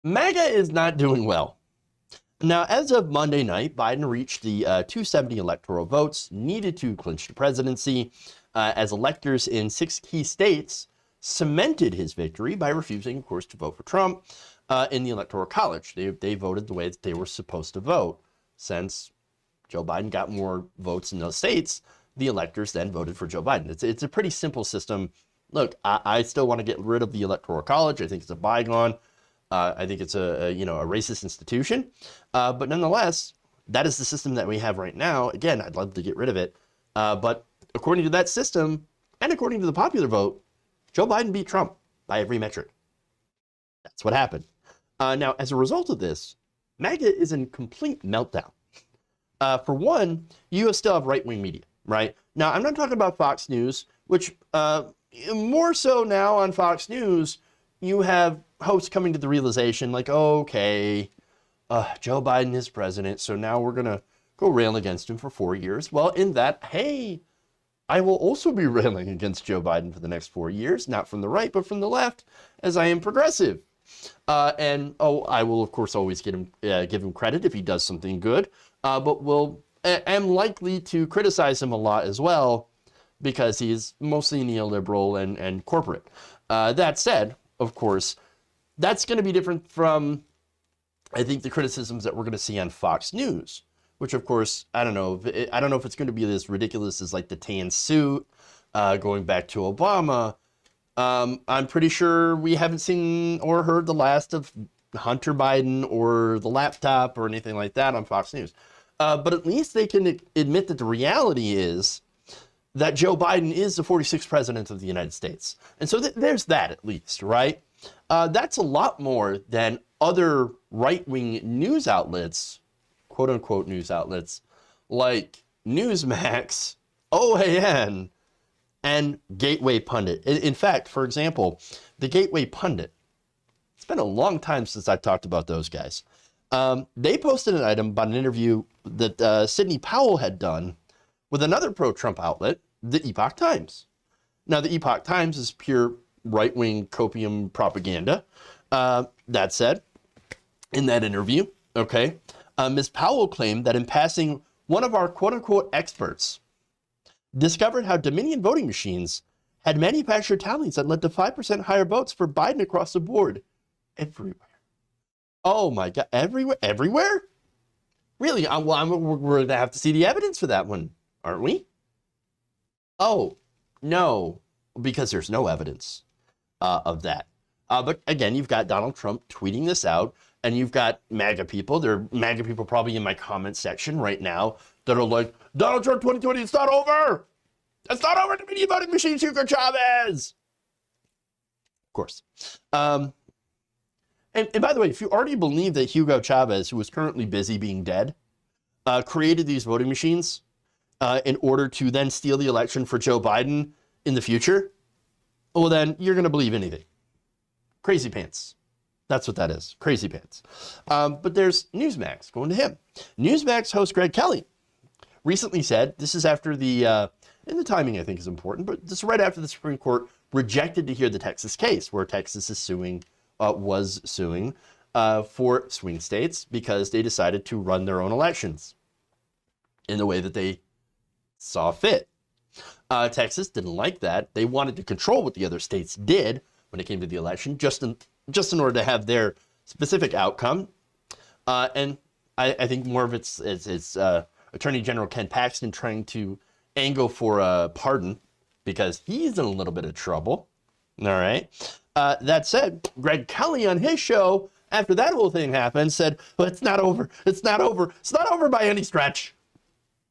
MAGA is not doing well. Now, as of Monday night, Biden reached the 270 electoral votes needed to clinch the presidency, as electors in 6 key states cemented his victory by refusing, of course, to vote for Trump in the Electoral College. They voted the way that they were supposed to vote. Since Joe Biden got more votes in those states, the electors then voted for Joe Biden. It's a pretty simple system. Look, I still want to get rid of the Electoral College. I think it's a bygone. I think it's a racist institution. But nonetheless, that is the system that we have right now. Again, I'd love to get rid of it. But according to that system, and according to the popular vote, Joe Biden beat Trump by every metric. That's what happened. Now, as a result of this, MAGA is in complete meltdown. For one, you still have right-wing media, right? Now, I'm not talking about Fox News, which more so now on Fox News, you have hosts coming to the realization like, okay, Joe Biden is president, so now we're going to go rail against him for 4 years. Well, in that, hey, I will also be railing against Joe Biden for the next 4 years, not from the right, but from the left, as I am progressive. I will, of course, always give him credit if he does something good, but am likely to criticize him a lot as well, because he's mostly neoliberal and corporate. That said, of course, that's going to be different from, I think, the criticisms that we're going to see on Fox News, which, of course, I don't know if it's going to be as ridiculous as like the tan suit, going back to Obama. I'm pretty sure we haven't seen or heard the last of Hunter Biden or the laptop or anything like that on Fox News. But at least they can admit that the reality is that Joe Biden is the 46th president of the United States. And so there's that, at least, right? That's a lot more than other right-wing news outlets, quote-unquote news outlets, like Newsmax, OAN, and Gateway Pundit. In fact, for example, the Gateway Pundit, it's been a long time since I've talked about those guys. They posted an item about an interview that Sidney Powell had done with another pro-Trump outlet, the Epoch Times. Now, the Epoch Times is pure right-wing copium propaganda. That said, in that interview, okay, Ms. Powell claimed that in passing, one of our quote-unquote experts discovered how Dominion voting machines had manufactured tallies that led to 5% higher votes for Biden across the board. Everywhere. Oh my God, everywhere? Really? We're going to have to see the evidence for that one, aren't we? Oh, no, because there's no evidence of that. But again, you've got Donald Trump tweeting this out, and you've got MAGA people. There are MAGA people probably in my comment section right now that are like, Donald Trump 2020, it's not over. It's not over. Dominion voting machines, Hugo Chavez. Of course. And by the way, if you already believe that Hugo Chavez, who is currently busy being dead, created these voting machines in order to then steal the election for Joe Biden in the future, well, then you're going to believe anything. Crazy pants. That's what that is. Crazy pants. But there's Newsmax, going to him. Newsmax host Greg Kelly recently said, this is after the, and the timing I think is important, but this is right after the Supreme Court rejected to hear the Texas case, where Texas is was suing for swing states because they decided to run their own elections in the way that they saw fit. Texas didn't like that. They wanted to control what the other states did when it came to the election, just in order to have their specific outcome. And I think more of it's Attorney General Ken Paxton trying to angle for a pardon because he's in a little bit of trouble. All right. That said, Greg Kelly on his show, after that whole thing happened, said, well, it's not over. It's not over. It's not over by any stretch.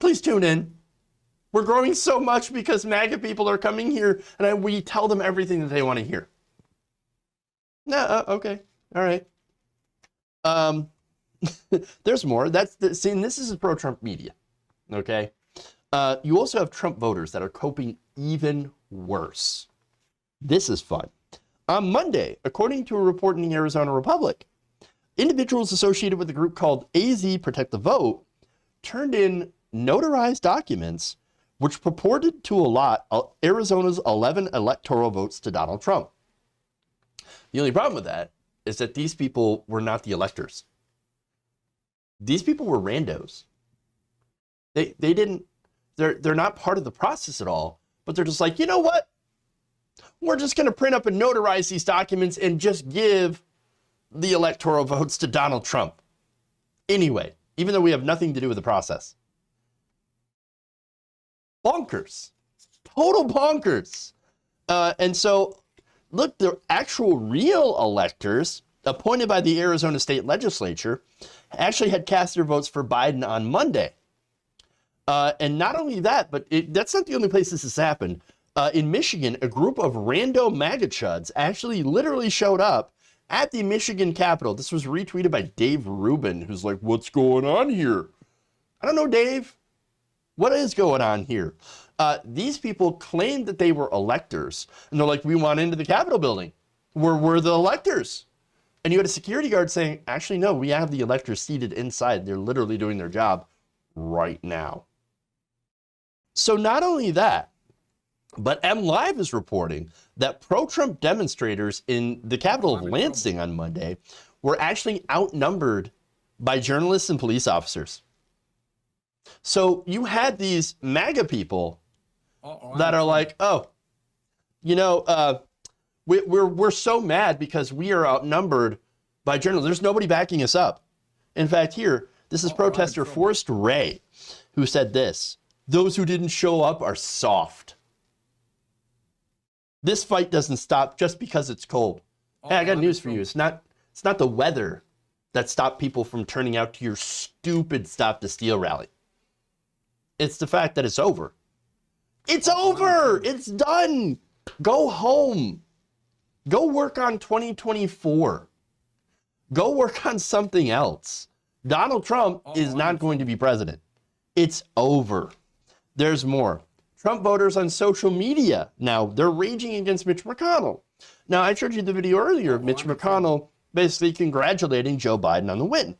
Please tune in. We're growing so much because MAGA people are coming here and we tell them everything that they want to hear. No, okay. All right. There's more. This is pro-Trump media. Okay. You also have Trump voters that are coping even worse. This is fun. On Monday, according to a report in the Arizona Republic, individuals associated with a group called AZ Protect the Vote turned in notarized documents which purported to allot Arizona's 11 electoral votes to Donald Trump. The only problem with that is that these people were not the electors. These people were randos. They're not part of the process at all, but they're just like, you know what? We're just going to print up and notarize these documents and just give the electoral votes to Donald Trump. Anyway, even though we have nothing to do with the process. Bonkers. Total bonkers. And so, look, the actual real electors appointed by the Arizona State Legislature actually had cast their votes for Biden on Monday. And not only that, but that's not the only place this has happened. In Michigan, a group of rando MAGA chuds actually literally showed up at the Michigan Capitol. This was retweeted by Dave Rubin, who's like, what's going on here? I don't know, Dave. What is going on here? These people claimed that they were electors. And they're like, we want into the Capitol building. We're the electors. And you had a security guard saying, actually, no, we have the electors seated inside. They're literally doing their job right now. So not only that, but MLive is reporting that pro-Trump demonstrators in the capital of Lansing on Monday were actually outnumbered by journalists and police officers. So you had these MAGA people that are like, oh, you know, we're so mad because we are outnumbered by journalists. There's nobody backing us up. In fact, here, this is protester Forrest Ray, who said this: those who didn't show up are soft. This fight doesn't stop just because it's cold. Hey, I got news for you. It's not the weather that stopped people from turning out to your stupid Stop the Steal rally. It's the fact that it's over. It's over. It's done. Go home. Go work on 2024. Go work on something else. Donald Trump is not going to be president. It's over. There's more. Trump voters on social media now, they're raging against Mitch McConnell. Now, I showed you the video earlier of Mitch McConnell basically congratulating Joe Biden on the win,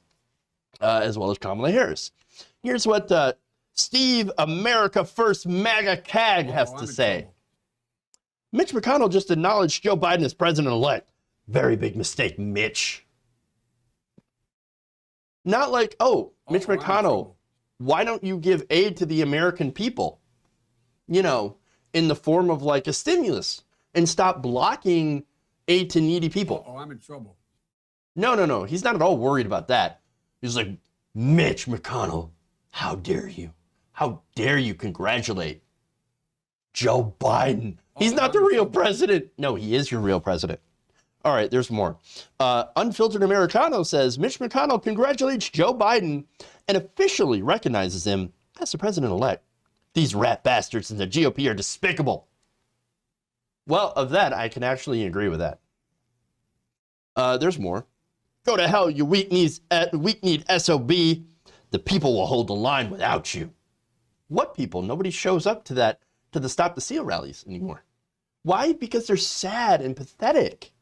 as well as Kamala Harris. Here's what Steve America First MAGA CAG has to say. Mitch McConnell just acknowledged Joe Biden as president-elect. Very big mistake, Mitch. Not like, oh, Mitch McConnell, why don't you give aid to the American people? You know, in the form of like a stimulus, and stop blocking aid to needy people. Oh, I'm in trouble. No. He's not at all worried about that. He's like, Mitch McConnell, how dare you? How dare you congratulate Joe Biden? He's not the real president. No, he is your real president. All right, there's more. Unfiltered Americano says Mitch McConnell congratulates Joe Biden and officially recognizes him as the president-elect. These rat bastards in the GOP are despicable. Well, of that, I can actually agree with that. There's more. Go to hell, you weak-kneed SOB. The people will hold the line without you. What people? Nobody shows up to the Stop the Steal rallies anymore. Why? Because they're sad and pathetic.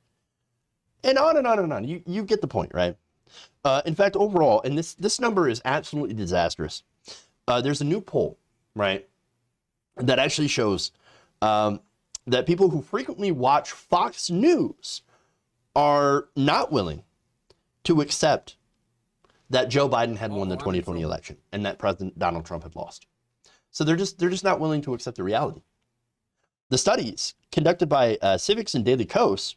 And on and on and on. You get the point, right? In fact, overall, and this number is absolutely disastrous. There's a new poll, right, that actually shows that people who frequently watch Fox News are not willing to accept that Joe Biden had won the 2020 election and that President Donald Trump had lost. So they're just not willing to accept the reality. The studies conducted by Civics and Daily Kos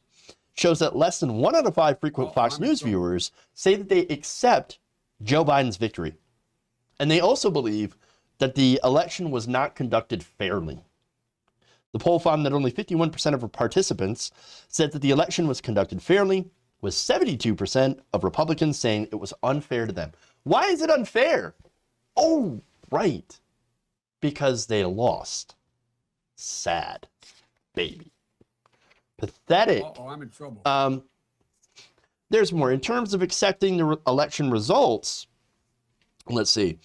shows that less than 1 out of 5 frequent Fox News viewers say that they accept Joe Biden's victory. And they also believe that the election was not conducted fairly. The poll found that only 51% of participants said that the election was conducted fairly, with 72% of Republicans saying it was unfair to them. Why is it unfair? Oh, right. Because they lost. Sad. Baby. Pathetic. I'm in trouble. There's more. In terms of accepting the election results, let's see.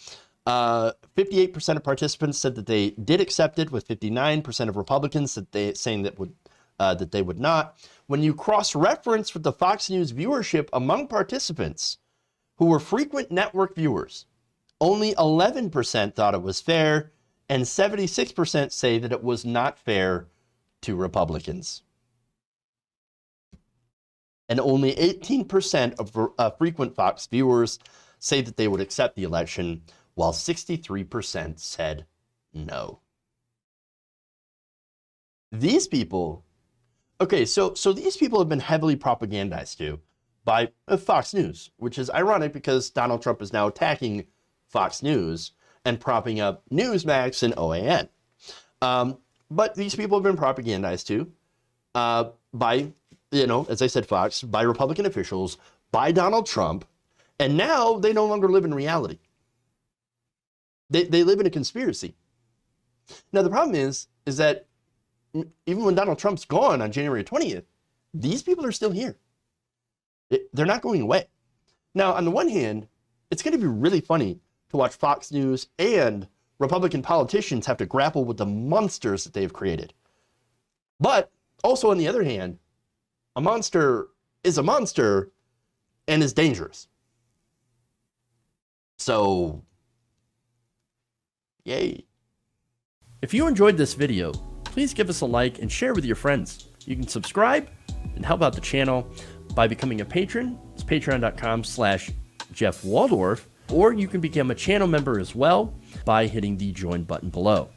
58% of participants said that they did accept it, with 59% of Republicans saying that they would not. When you cross-reference with the Fox News viewership among participants who were frequent network viewers, only 11% thought it was fair, and 76% say that it was not fair to Republicans. And only 18% of frequent Fox viewers say that they would accept the election, while 63% said no. These people, okay, so these people have been heavily propagandized to by Fox News, which is ironic because Donald Trump is now attacking Fox News and propping up Newsmax and OAN. But these people have been propagandized to by, as I said, Fox, by Republican officials, by Donald Trump, and now they no longer live in reality. They live in a conspiracy. Now, the problem is that even when Donald Trump's gone on January 20th, these people are still here. They're not going away. Now, on the one hand, it's going to be really funny to watch Fox News and Republican politicians have to grapple with the monsters that they've created. But also, on the other hand, a monster is a monster and is dangerous. So, yay. If you enjoyed this video, please give us a like and share with your friends. You can subscribe and help out the channel by becoming a patron. It's patreon.com/Jeff Waldorf, or you can become a channel member as well by hitting the join button below.